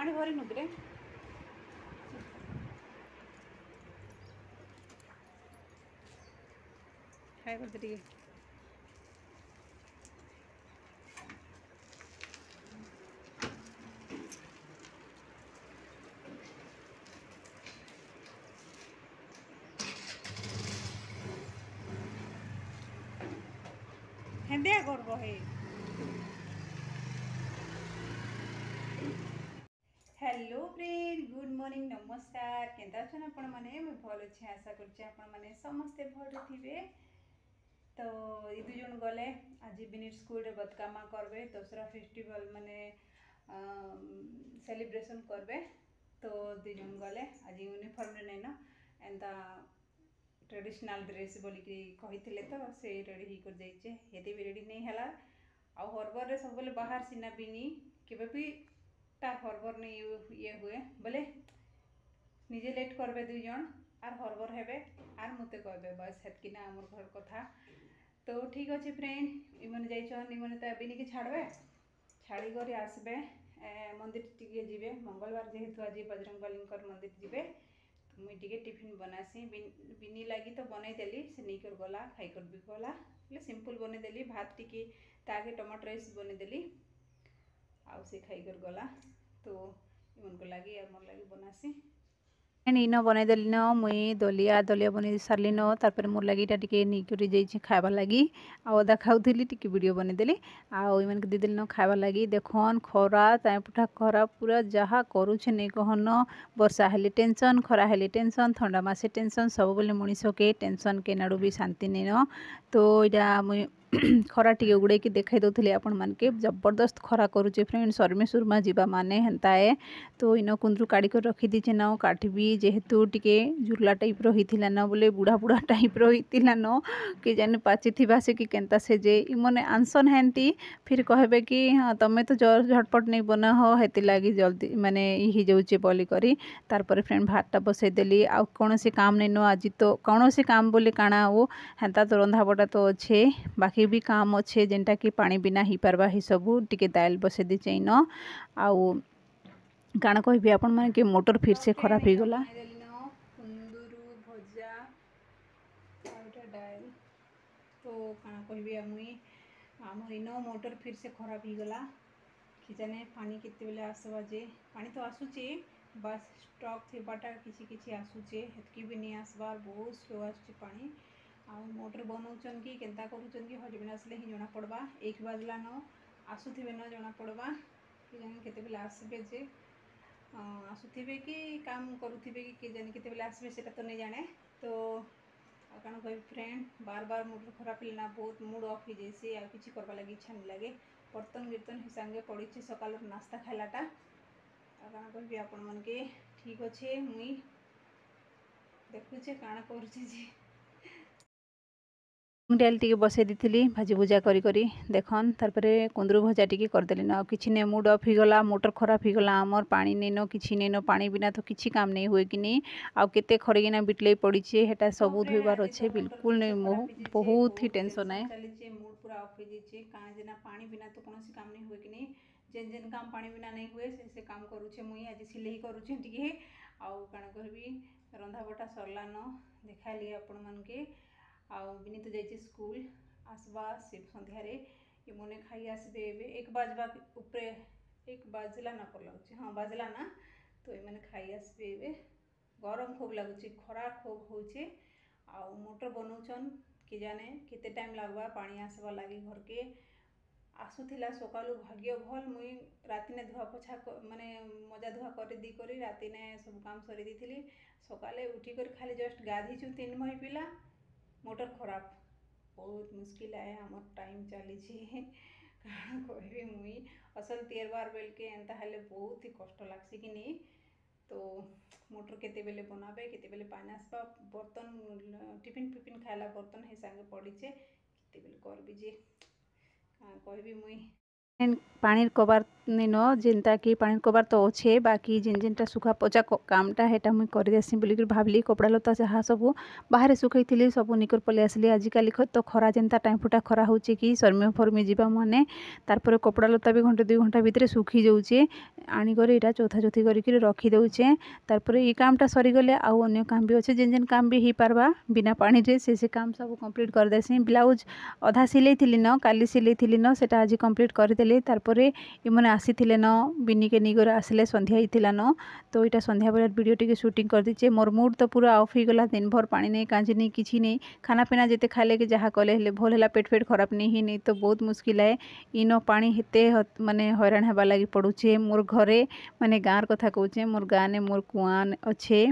पानी भरी नुकरे खाए करते टिके हेंदिया करबो हे। हेलो फ्रेंड, गुड मॉर्निंग, नमस्कार। केंता अछन आपण माने? मैं भल अच्छे, आशा करछे आपण माने समस्ते भल थिबे। तो ये दु जन गले आज बिनिट स्कूल रे बदकामा करबे, दसरा फेस्टिवल माने सेलिब्रेशन करबे। तो दु जन गले आज यूनिफॉर्म रे नैना एंता ट्रेडिशनल ड्रेस बोली कि कहिथिले, तो से रेडी ही कर जाइछे। हेते भी रेडी नहीं हला आ हरबर रे सब बोले बाहर सिना बिनी केबे भी तार हरबर नहीं ये हुए बोले निजे लेट करबे दुई जन आर हरबर हेबे आर मते कहबे बस हेतकी ना हमर घर कथा। तो ठीक अच्छे फ्रेंड, इमन जाइछन इमन त बिनी के छाड़बे, छाड़ी कर आसबे मंदिर टिके जीवे। मंगलवार जेहेतु आज बजरंगबली मंदिर जीवे, तो मुई टिके टिफिन बनासी। बिनी लगी तो बनई देली, से नहीं कर गला खाई कर भी गला। सिंपल बने देली, भात टिके ताके टमाटर राइस बने देली आउ से खाई कर गला। तो इमन को लगी और मोर लगी बनासी इन बनईदेली न मुई दलिया दलिया बन सारे न तार मोर लगी टे नहीं जाइए खावा लगी आधा खाऊली टी वीडियो बनईदेली आन के देदेली न खावा लगी। देखन खरा तापुठा खरा पूरा जहाँ करुचे नहीं कहन, वर्षा हेले टेंशन, खरा हेले टेंशन, ठंडा मासे टेंशन, सब बोले मनीष के टेंशन के नाड़ू भी शांति नहीं न। तो यहाँ मुई खरा टी उड़े देखा दूसरी आपण मान के जबरदस्त खरा करुचे फ्रेंड। शर्मे सुरमा जीवा माने हेन्ता है। तो इन कुंद्रु काढ़ी कर रखी दीचे न काटबी, जेहेतु टिके झुरला टाइप रहीथिला न बोले बुढ़ा बुढ़ा टाइप रहीथिला न कि जाने पाची थिबा से कि केनता से जे इमने आंसन हेंती फिर कहबे कि हाँ तमे तो झटपट नहीं बना हो हेति लागी जल्दी माने ही जाउचे बोली करी। तार पर फ्रेंड भातटा बसई देली आ कौनसी काम नहीं न आज, तो कौनसी काम बोले काना वो हेन्ता तो रंधा बटा तो अच्छे, बाकी भी काम अच्छे जेनटा कि पानी बिना ही पारबा ही सबू टिके दाल बसई दीचे न। आउ काण कहि आपण मैंने कि मोटर फिर से खराब हो गला। कुंदूरु भजा डाल तो काण कहि मुई आम इन मोटर फिर से खराब हो गला कि जाने पानी केते बेले आसवा जे पानी तो आसुचे बस स्टॉक थेबाटा किछि किछि आसुचे हेतकी भी नहीं आसबार बहुत स्लो आसुचे पानी। आ मोटर बनाऊन कि केन्ता करूचन कि हजबेंड आसले ही जना पड़वा, 1 बाजला न आसुथिबे न जना पड़वा कि जाने केते बेले आसबे जे आसुथिबे कि काम करुथिबे कि जाने केते बेले आसबे सेटा तो नहीं जाने। तो कण कह फ्रेंड बार बार मोटर खराब है ना बहुत मूड ऑफ हो जाए आ किसी करवा लगी इच्छा नहीं लगे। बर्तन कीर्तन ही सांगे पड़ी सकाल नास्ता खालाटा कण कह आपण मन के ठीक अच्छे मुई देखुचे काण करुचे जे डाल टी बसई दी भाजी भुजा करी करी देखन तार कुंदरू भजा टी करदेली न कि नहीं मूड अफ हो गला, मोटर खराब हो गला आमर पानी नहीं न कि नहीं न, पानी बिना तो किसी काम नहीं हुए कि नहीं आउ केते खड़ीना बिटले पड़ी हेटा सब धोबार अच्छे बिल्कुल नहीं बहुत ही टेंशन है चली मूड पूरा अफ हो जाए कहाँ जेना पानी बिना तो कौन काम नहीं हुए कि नहीं जेन जेन काम पानी बिना नहीं हुए से काम करुचे मुई आज सिलाई करुचे टी आउ कण कहबी रंधा बटा सरला न देखाली आपण मन के आउ बिनीत जाइए स्कूल आसबा से सन्धार ये मने खाई आसबे एबे 1 बाजबा उपरे 1 बाजला ना कर लगुच हाँ बाजला ना। तो ये खाई आसबे एबे गरम खूब लगुच खरा खूब होचे आउ मोटर बनाऊन कि जाने केते टाइम लगवा पानी आसवा लगी घर के आसुथिला सकालू भाग्य भल मुई राति ने धुआ पोछा माने मजा धुआ कर दी करी राति ने सब काम सरी दी सकाले उठी कर खाली जस्ट गाधीचु 3 मही पिला मोटर खराब बहुत मुश्किल है हमार टाइम चली कहि मुई असल 13 बार बेल के एंता हेले बहुत ही कष्ट लागसी कि नहीं। तो मोटर केते बेले बनाबे केते बेले पानी आसबा बर्तन टिफिन फिफिन खाला बर्तन हे संगे पड़ीचे केते बेले करबी जे कहबी मुई पानी कबार निन जेनता कि पानी कबार तो अच्छे बाकी जेन जेनटा सुखा पोचा कामटा हेटा मुई कर देसी बोलिक भाविली कपड़ा लता जहाँ सब बाहर सुखई थी सब निकर पलि आसली आजिकल तो खरा जेनता टाइम फुटा खरा हो कि शर्मी फर्मी जावा माने तारपर कपड़ा लता भी घंटे 2 घंटा भितर सुखी जाऊे आनिकर यहाँ चौथा चौथी करके रखी दौचे तारपर ये कामटा सरीगले आउ अन्य काम भी अच्छे जेन जेन काम भी हो पार्बा बिना पानी रे से काम सब कंप्लीट कर देसी ब्लाउज अधा सिलाई थी न काली सिलाई थी न सेटा आज कंप्लीट करदेली तारपर इमने आसी न बिनी के निगर आसले संध्या होता न तो यहाँ संध्या बेला वीडियो टी शूटिंग कर दीचे मोर मूड तो पूरा ऑफ हो गला दिन भर पानी नहीं कांजी नहीं किसी नहीं खाना पीना जिते खाले कि जहाँ कले भल है पेट फेट खराब नहीं ही नहीं तो बहुत मुश्किल है इन पानी हेते माने हैरान होगा लगी पड़ुचे मोर घरे माने गाँर कथा कहूचे मोर गाँ ने मोर कुआँ अच्छे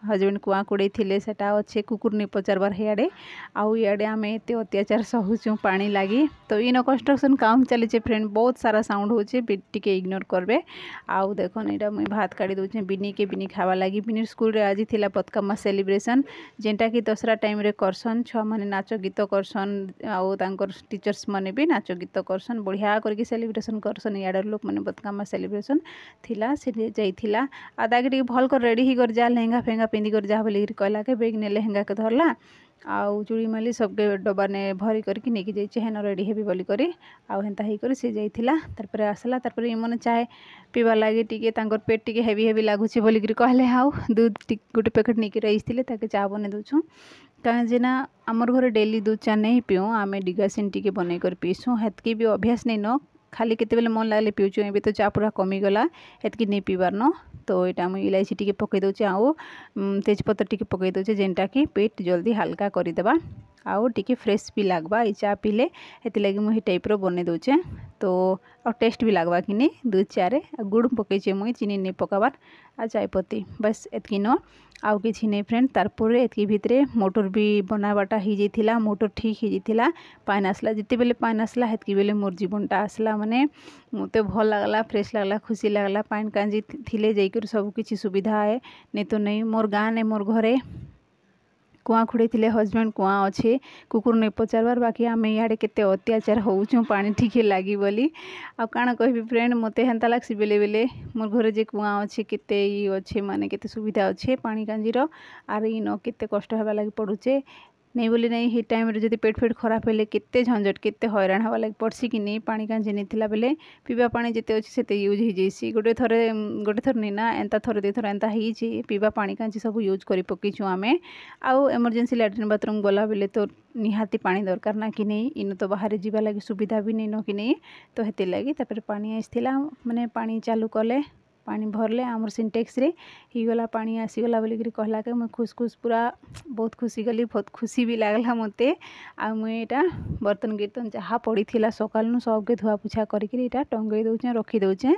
हजबैंड कुआ कुड़े थे सेटा अच्छे कुकुर नहीं पचारबार हियाड़े आउ इे आम एत अत्याचार सहूँ पानी लगी तो इन कंस्ट्रक्शन काम चलीचे फ्रेंड बहुत सारा साउंड होचे टिके इग्नोर करबे आउ देखो यहाँ मुझे भात काढ़ी दूचे बिनी के बिनी खावा लगी बिनी स्कूल रे आज थिला बतकम्मा सेलिब्रेशन जेनटा कि दसरा टाइम रे करसन छुआ माने नाच गीत करसन आउ तांकर टीचर्स माने भी नाच गीत करसन बढ़िया करके सेलिब्रेशन करसन याडर लोक माने बतकम्मा सेलिब्रेशन थिला से जाइथिला आदाके टिके भल कर रेडी ही कर जा लहंगा फेंगा पिंधि कर जा बोली कहला के बेग ने लहंगा के धरला आउ चूड़ी माली सबके डब्बा ने भरी करके नहीं जाइए हेन रेडी हेबी बोली करी आउ हेन्ता ही कर सी जाइथिला तारपर आसला तारपर इमने चाय पीवा लगी टिके तांकर पेट टिके हेवी हेवी लगुच बोलिक कहले आउ दूध गोटे पैकेट नहीं रही ताके चा बने दूँ कहीं ना आमर घर डेली दूध चा नहीं पीऊँ आम डिगासिन टिके बनई कर पीसुँ हेतकी भी अभ्यास नहीं न खाली केते मन लगे पीऊँ ए तो चा पूरा कमीगला हेतकी नहीं पीबार न तो यहाँ मुझे इलायची टिके पकई दूचे आउ तेजपत्र टिके पकई दूचे जेनटा कि पेट जल्दी हल्का करदेबा आउ टिके फ्रेश भी लगवा ये चा पीले हेती लगी मुझे टाइप रो बने दूचे तो और टेस्ट भी लगवा कि नहीं दूध चारे गुड़ पकईचे मुई चीनी नहीं पकाबार आ चाय पत्ती बस एतकी न आउ कि नहीं फ्रेंड तारपर एतकी भितरे मोटर भी बनाबाटा हो जाइथिला मोटर ठीक हो जाइथिला पानी आसला जिते बेले पानी आसला हेतकी बेले मोर जीवनटा आसला माने मते भल लगला फ्रेश लगला खुशी लगला पानी कांजी थिले जाइकर सब किछि सुविधा है नहीं तो नहीं मोर गाँ ने मोर घरे कुआँ खुड़े थे हजबैंड कुआँ अच्छे कुकुर नहीं पचारबार बाकी आम इे केते अत्याचार होचुँ पानी ठीक लगी बोली आ काना कहबी फ्रेंड मते हेन्ता लागसी बेले बेले मोर घरे जे कुआँ अच्छे केते अच्छे माने केते सुविधा अच्छे पानी कांजीर आर इन केते कष्ट होगा लगी पड़ुचे नहीं बोली नहीं ही टाइम रे जदि पेट फेट खराब हेले केते झंझट केते हैरान हवा लगी पड़सी कि नहीं पानी कांजी नहीं थिला बेले पीवा पानी जिते अच्छे सेते यूज हो जाइसी गोटे थर नहीं ना एंता थर दे थर एंता ही पीवा पानी कांजी सब यूज करी पकीछु आमे आउ इमरजेंसी लैट्रिन बाथरूम गला बेले तो निहाती पानी दरकार ना कि नहीं इन तो बाहर जीवा लगी सुविधा भी नहीं न कि नहीं तो हेते लगी तापर पानी आसथिला माने पानी चालू कले पानी भरले आमर सिंटेक्स रे ही गला पानी आसीगला बोलिक कहला के मुझे खुश खुश पूरा बहुत खुशी गली बहुत खुशी भी लगला मते आ मुझे बर्तन कीर्तन जहाँ पड़ी थिला सकाल सबके धुआ पुछा करके टंगई दौचे रखी दौचे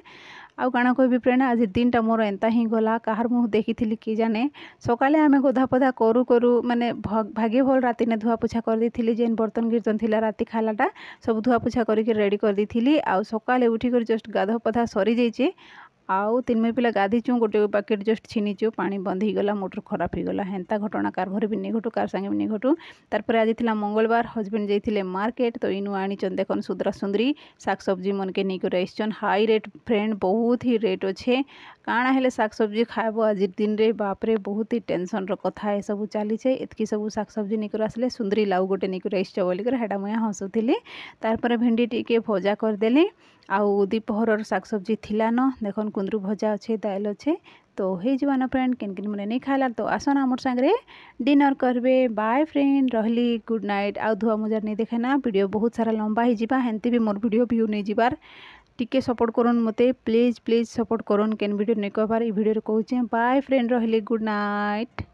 आउ काना कहबी फ्रेंड आज दिनटा मोर एंता ही गला कहार मुँह देखी कि जाने सकाले आमे गोधा पधा करू करू माने भाग्य भल राति ने धुआ पुछा कर दी जेन बर्तन कीर्तन थिला राति खालाटा सब धुआ पुछा करके रेडी कर दी आउ सकाले उठिकर जस्ट गाधा पधा सरी जाइए आउ 3 मई पिला गाधीचु गोटे पैकेट जस्ट छीनीचु पानी बंद हो गला मोटर खराब हो गला हेन्ता घटना कार घर भी नहीं घटू कार संगे भी नहीं घटू तारपर आज थिला मंगलवार हजबैंड जाइथिले मार्केट तो इनु आनीचन देखन सुंदरा सुंदरी साग सब्जी मन के नहीं कर आइछन हाई रेट फ्रेंड बहुत ही रेट अच्छे काଣା हेले साग सब्जी खाइबो आज दिन रे बाप रे बहुत ही टेंशन रो कथा है सब चली छे एतकी सब साग सब्जी नहीं कर आसले सुंदरी लाउ गोटे नहीं कर आइछ बोली कर हेडा मुया हंसुथिली तारपर भिंडी टिके भजा कर देली आउ दीपहर साग सब्जी थिला न देखन कुंदरू भजा अच्छे दाल अच्छे तो हो जाना फ्रेंड किन किन मैंने नहीं खाला तो आसन आमर सांगे डिनर करबे बाय फ्रेंड रहली गुड नाइट आउ धुआ मुजार नहीं देखे ना वीडियो बहुत सारा लंबा ही जीवा हेंती भी मोर वीडियो व्यू नहीं जीवार टिके सपोर्ट करन मते प्लीज प्लीज सपोर्ट करन केन वीडियो नहीं कहबार ई वीडियो कहूचे बाय फ्रेंड रहली गुड नाइट।